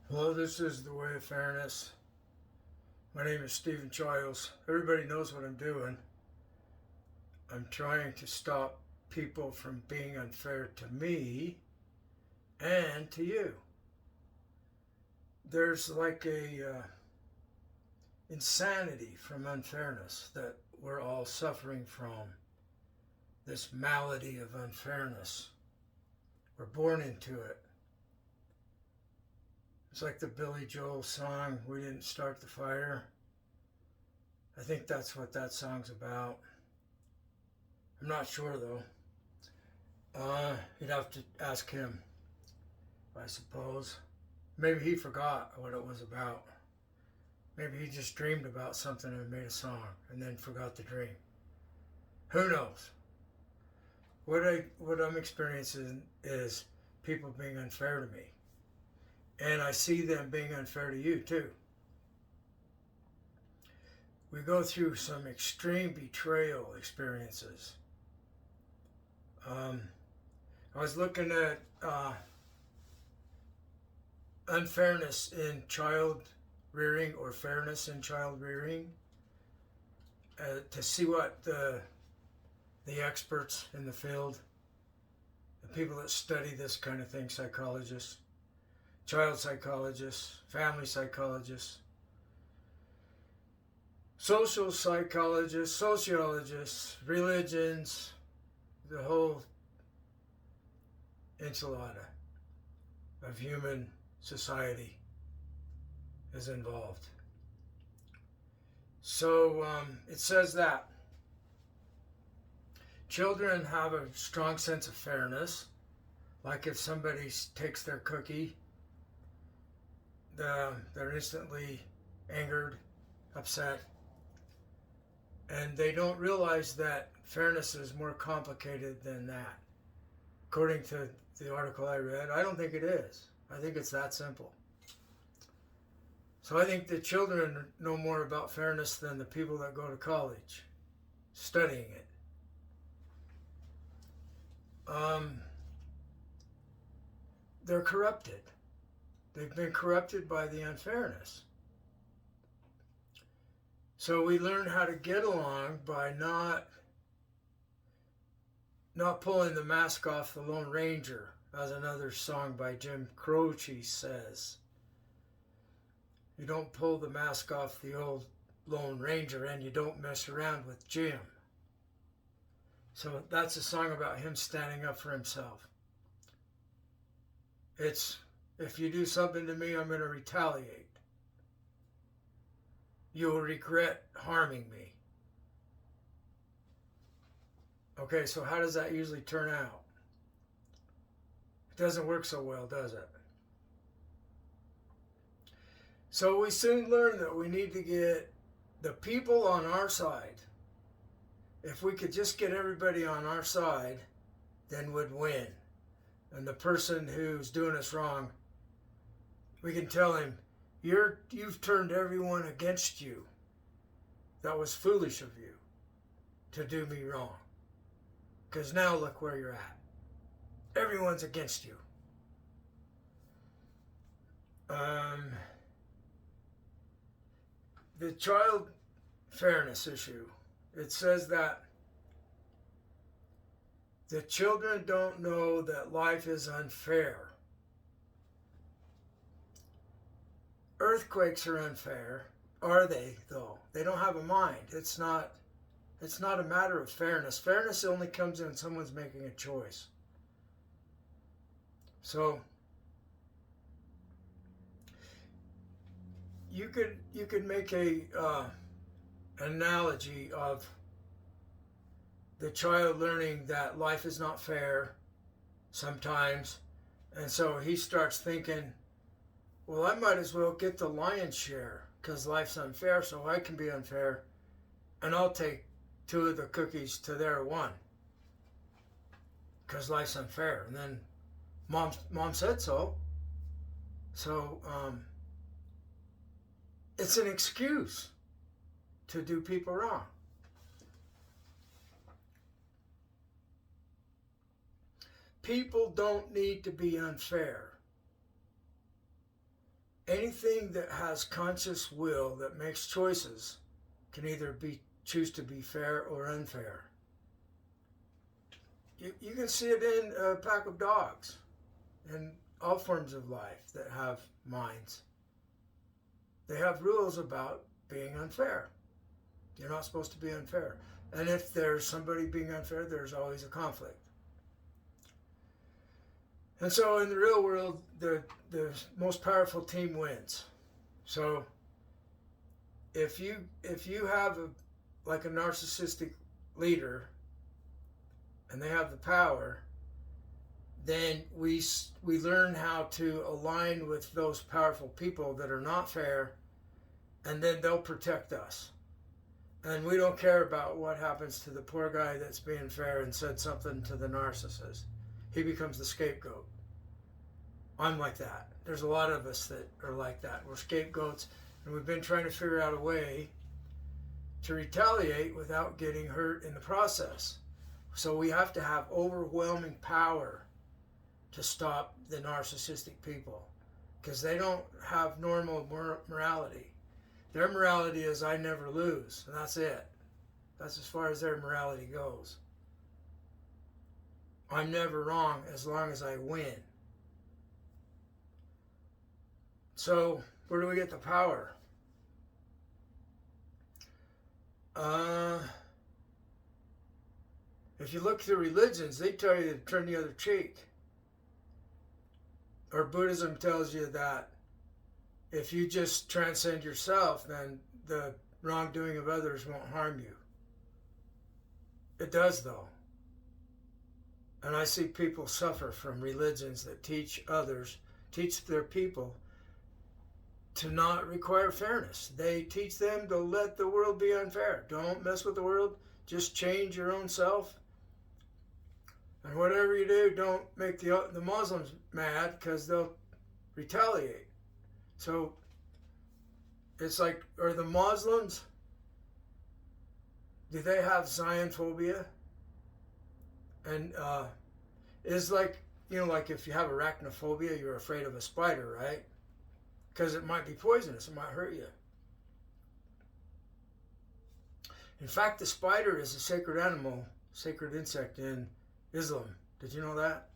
Hello, this is The Way of Fairness. My name is Stephen Childs. Everybody knows what I'm doing. I'm trying to stop people from being unfair to me and to you. There's like a insanity from unfairness that we're all suffering from. This malady of unfairness. We're born into it. It's like the Billy Joel song, "We Didn't Start the Fire." I think that's what that song's about. I'm not sure though. You'd have to ask him, I suppose. Maybe he forgot what it was about. Maybe he just dreamed about something and made a song and then forgot the dream. Who knows? What I'm experiencing is people being unfair to me. And I see them being unfair to you too. We go through some extreme betrayal experiences. I was looking at unfairness in child rearing or fairness in child rearing to see what the experts in the field, the people that study this kind of thing, psychologists, child psychologists, family psychologists, social psychologists, sociologists, religions, the whole enchilada of human society is involved. So it says that children have a strong sense of fairness. Like if somebody takes their cookie, they're instantly angered, upset, and they don't realize that fairness is more complicated than that. According to the article I read, I don't think it is. I think it's that simple. So I think the children know more about fairness than the people that go to college studying it. They're corrupted. They've been corrupted by the unfairness. So we learn how to get along by not pulling the mask off the Lone Ranger, as another song by Jim Croce says. You don't pull the mask off the old Lone Ranger and you don't mess around with Jim. So that's a song about him standing up for himself. It's, if you do something to me, I'm going to retaliate. You will regret harming me. Okay, so how does that usually turn out? It doesn't work so well, does it? So we soon learn that we need to get the people on our side. If we could just get everybody on our side, then we'd win. And the person who's doing us wrong, we can tell him, you've turned everyone against you. That was foolish of you to do me wrong. Because now look where you're at. Everyone's against you. The child fairness issue. It says that the children don't know that life is unfair. Earthquakes are unfair. Are they, though? They don't have a mind. It's not a matter of fairness. Fairness only comes in when someone's making a choice. So you could make a analogy of the child learning that life is not fair sometimes, and so he starts thinking, well, I might as well get the lion's share because life's unfair, so I can be unfair, and I'll take 2 of the cookies to their 1 because life's unfair. And then mom said so. So it's an excuse to do people wrong. People don't need to be unfair. anything that has conscious will, that makes choices, can either choose to be fair or unfair. You can see it in a pack of dogs and all forms of life that have minds. They have rules about being unfair. You're not supposed to be unfair. And if there's somebody being unfair, there's always a conflict. And so in the real world, the most powerful team wins. So if you have like a narcissistic leader and they have the power, then we learn how to align with those powerful people that are not fair, and then they'll protect us. And we don't care about what happens to the poor guy that's being fair and said something to the narcissist. He becomes the scapegoat. I'm like that. There's a lot of us that are like that. We're scapegoats, and we've been trying to figure out a way to retaliate without getting hurt in the process. So we have to have overwhelming power to stop the narcissistic people, because they don't have normal morality. Their morality is I never lose, and that's it. That's as far as their morality goes. I'm never wrong as long as I win. So where do we get the power? If you look through religions, they tell you to turn the other cheek. Or Buddhism tells you that if you just transcend yourself, then the wrongdoing of others won't harm you. It does, though. And I see people suffer from religions that teach their people to not require fairness. They teach them to let the world be unfair. Don't mess with the world. Just change your own self. And whatever you do, don't make the Muslims mad, because they'll retaliate. So it's like, are the Muslims, do they have Zion phobia? And it's like, like if you have arachnophobia, you're afraid of a spider, right? Because it might be poisonous, it might hurt you. In fact, the spider is a sacred animal, sacred insect in Islam. Did you know that?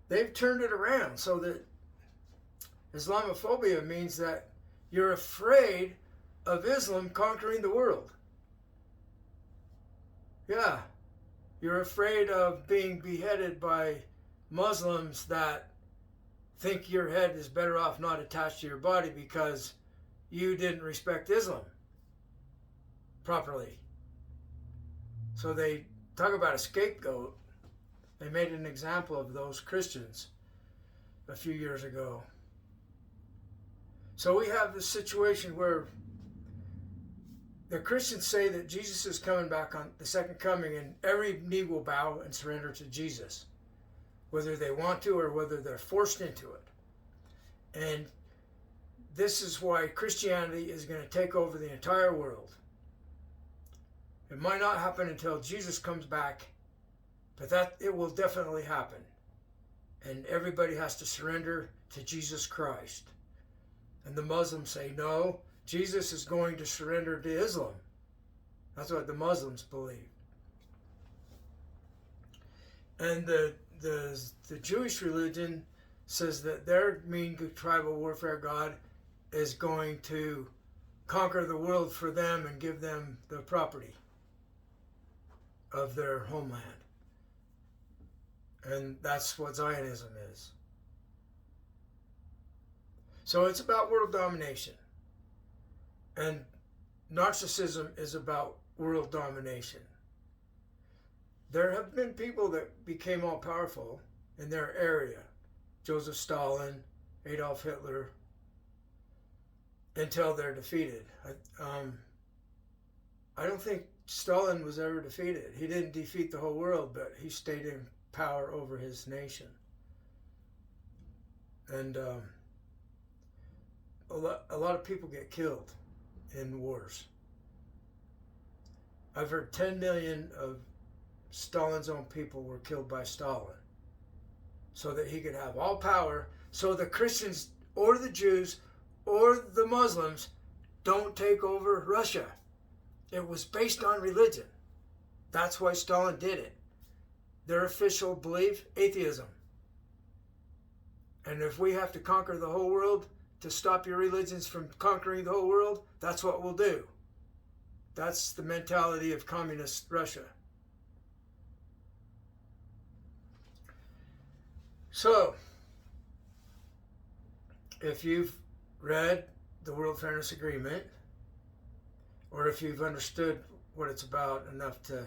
They've turned it around so that Islamophobia means that you're afraid of Islam conquering the world. Yeah, you're afraid of being beheaded by Muslims that think your head is better off not attached to your body because you didn't respect Islam properly. So they talk about a scapegoat. They made an example of those Christians a few years ago. So we have this situation where the Christians say that Jesus is coming back on the second coming, and every knee will bow and surrender to Jesus, whether they want to or whether they're forced into it. And this is why Christianity is going to take over the entire world. It might not happen until Jesus comes back, but that it will definitely happen. And everybody has to surrender to Jesus Christ. And the Muslims say, no, Jesus is going to surrender to Islam. That's what the Muslims believe. And the Jewish religion says that their mean tribal warfare God is going to conquer the world for them and give them the property of their homeland. And that's what Zionism is. So it's about world domination. And narcissism is about world domination. There have been people that became all powerful in their area. Joseph Stalin, Adolf Hitler, until they're defeated. I don't think Stalin was ever defeated. He didn't defeat the whole world, but he stayed in power over his nation. And a lot of people get killed in wars. I've heard 10 million of Stalin's own people were killed by Stalin. so that he could have all power, so the Christians or the Jews or the Muslims don't take over Russia. It was based on religion. That's why Stalin did it. Their official belief, atheism. And if we have to conquer the whole world to stop your religions from conquering the whole world, that's what we'll do. That's the mentality of communist Russia. So, if you've read the World Fairness Agreement, or if you've understood what it's about enough to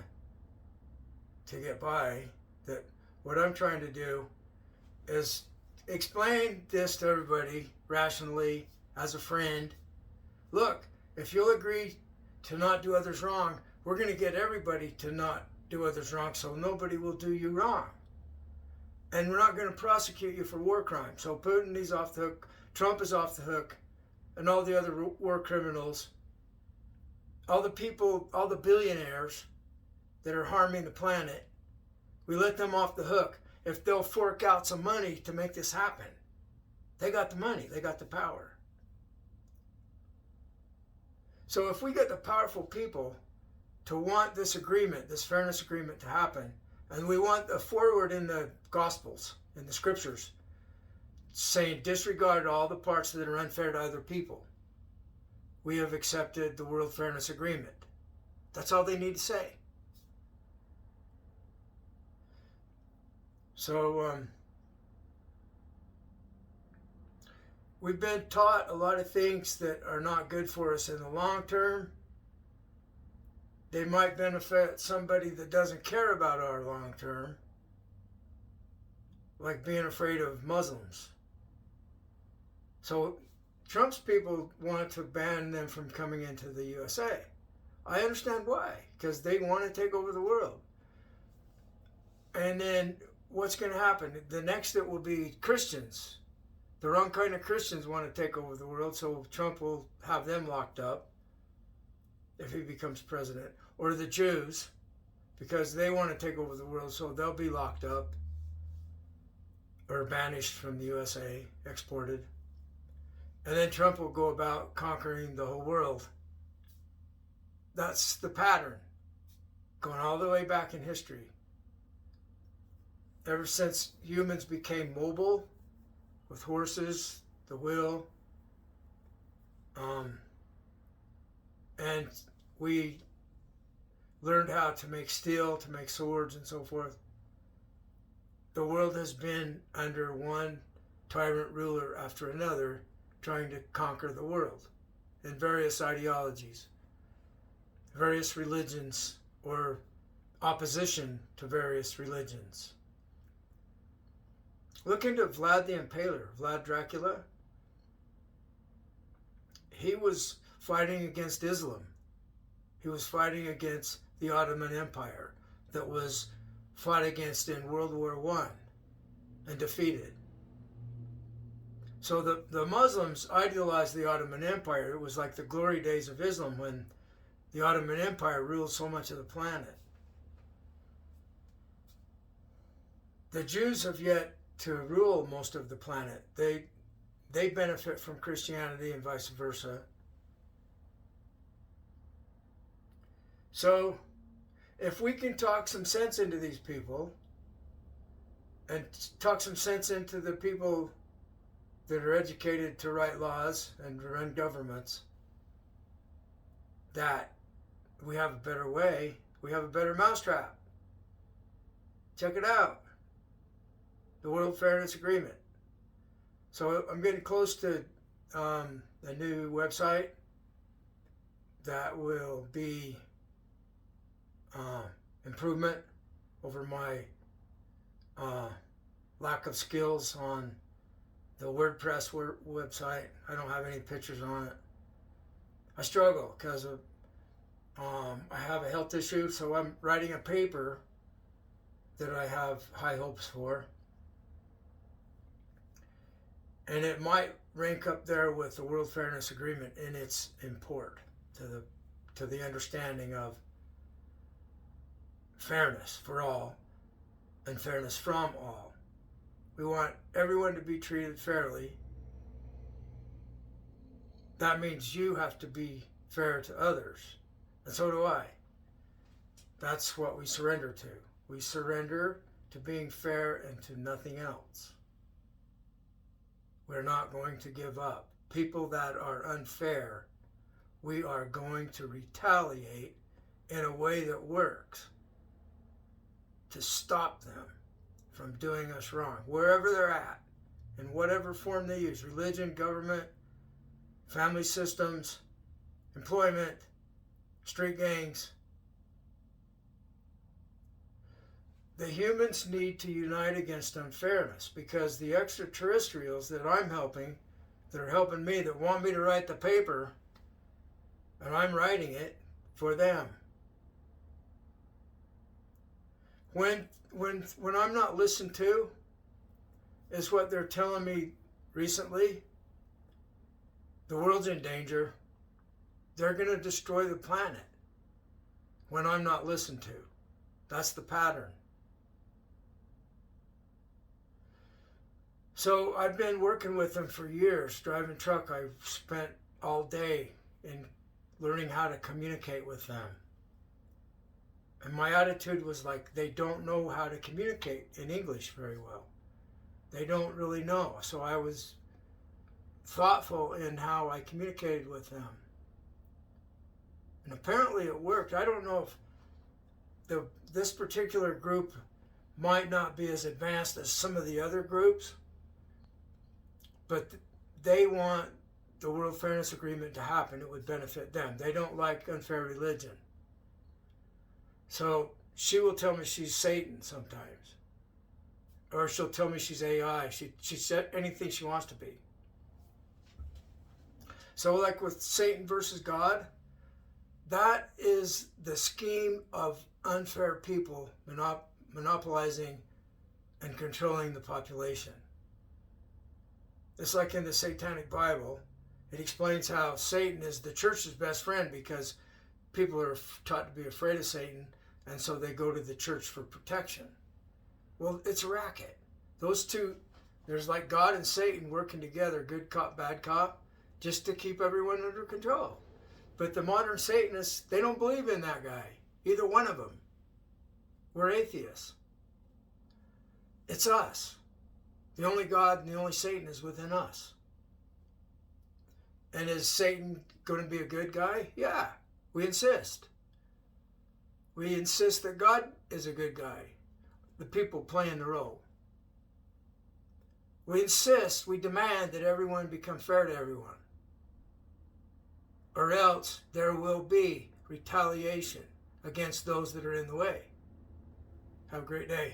get by, that what I'm trying to do is explain this to everybody rationally as a friend. Look, if you'll agree to not do others wrong, we're going to get everybody to not do others wrong, so nobody will do you wrong. And we're not going to prosecute you for war crimes. So Putin, he's off the hook. Trump is off the hook. And all the other war criminals. All the people, all the billionaires that are harming the planet. We let them off the hook if they'll fork out some money to make this happen. They got the money. They got the power. So if we get the powerful people to want this agreement, this fairness agreement to happen, and we want a forward in the Gospels, in the Scriptures, saying disregard all the parts that are unfair to other people, we have accepted the World Fairness Agreement. That's all they need to say. So, we've been taught a lot of things that are not good for us in the long term. They might benefit somebody that doesn't care about our long term, like being afraid of Muslims. So Trump's people wanted to ban them from coming into the USA. I understand why, because they want to take over the world. And then what's going to happen? The next it will be Christians. The wrong kind of Christians want to take over the world, so Trump will have them locked up if he becomes president. Or the Jews, because they want to take over the world, so they'll be locked up or banished from the USA, exported. And then Trump will go about conquering the whole world. That's the pattern, going all the way back in history. Ever since humans became mobile with horses, the wheel, and we learned how to make steel, to make swords and so forth, the world has been under one tyrant ruler after another, trying to conquer the world in various ideologies, various religions, or opposition to various religions. Look into Vlad the Impaler, Vlad Dracula. He was fighting against Islam. He was fighting against the Ottoman Empire that was fought against in World War I and defeated. So the Muslims idealized the Ottoman Empire. It was like the glory days of Islam when the Ottoman Empire ruled so much of the planet. The Jews have yet to rule most of the planet. They benefit from Christianity and vice versa. So, if we can talk some sense into these people, and talk some sense into the people that are educated to write laws and run governments, that we have a better way, we have a better mousetrap. Check it out. The World Fairness Agreement. So I'm getting close to a new website that will be improvement over my lack of skills on the WordPress website. I don't have any pictures on it. I struggle because of I have a health issue, so I'm writing a paper that I have high hopes for. And it might rank up there with the World Fairness Agreement in its import to the understanding of fairness for all and fairness from all, We want everyone to be treated fairly. That means you have to be fair to others. And so do I. That's what we surrender to. We surrender to being fair and to nothing else. We're not going to give up. People that are unfair, we are going to retaliate in a way that works to stop them from doing us wrong, wherever they're at, in whatever form they use, religion, government, family systems, employment, street gangs. The humans need to unite against unfairness, because the extraterrestrials that I'm helping, that are helping me, that want me to write the paper, and I'm writing it for them. When I'm not listened to, is what they're telling me recently. The world's in danger. They're going to destroy the planet when I'm not listened to. That's the pattern. So I've been working with them for years, driving truck. I've spent all day in learning how to communicate with them. And my attitude was like, they don't know how to communicate in English very well. They don't really know. So I was thoughtful in how I communicated with them. And apparently it worked. I don't know if this particular group might not be as advanced as some of the other groups, but they want the World Fairness Agreement to happen. It would benefit them. They don't like unfair religion. So she will tell me she's Satan sometimes. Or she'll tell me she's AI. She said anything she wants to be. So like with Satan versus God, that is the scheme of unfair people monopolizing and controlling the population. It's like in the Satanic Bible. It explains how Satan is the church's best friend, because people are taught to be afraid of Satan, and so they go to the church for protection. Well, it's a racket. Those two, there's like God and Satan working together, good cop, bad cop, just to keep everyone under control. But the modern Satanists, they don't believe in that guy, either one of them. We're atheists. It's us. The only God and the only Satan is within us. And is Satan going to be a good guy? Yeah, we insist. We insist that God is a good guy. The people playing the role. We insist, we demand that everyone become fair to everyone. Or else there will be retaliation against those that are in the way. Have a great day.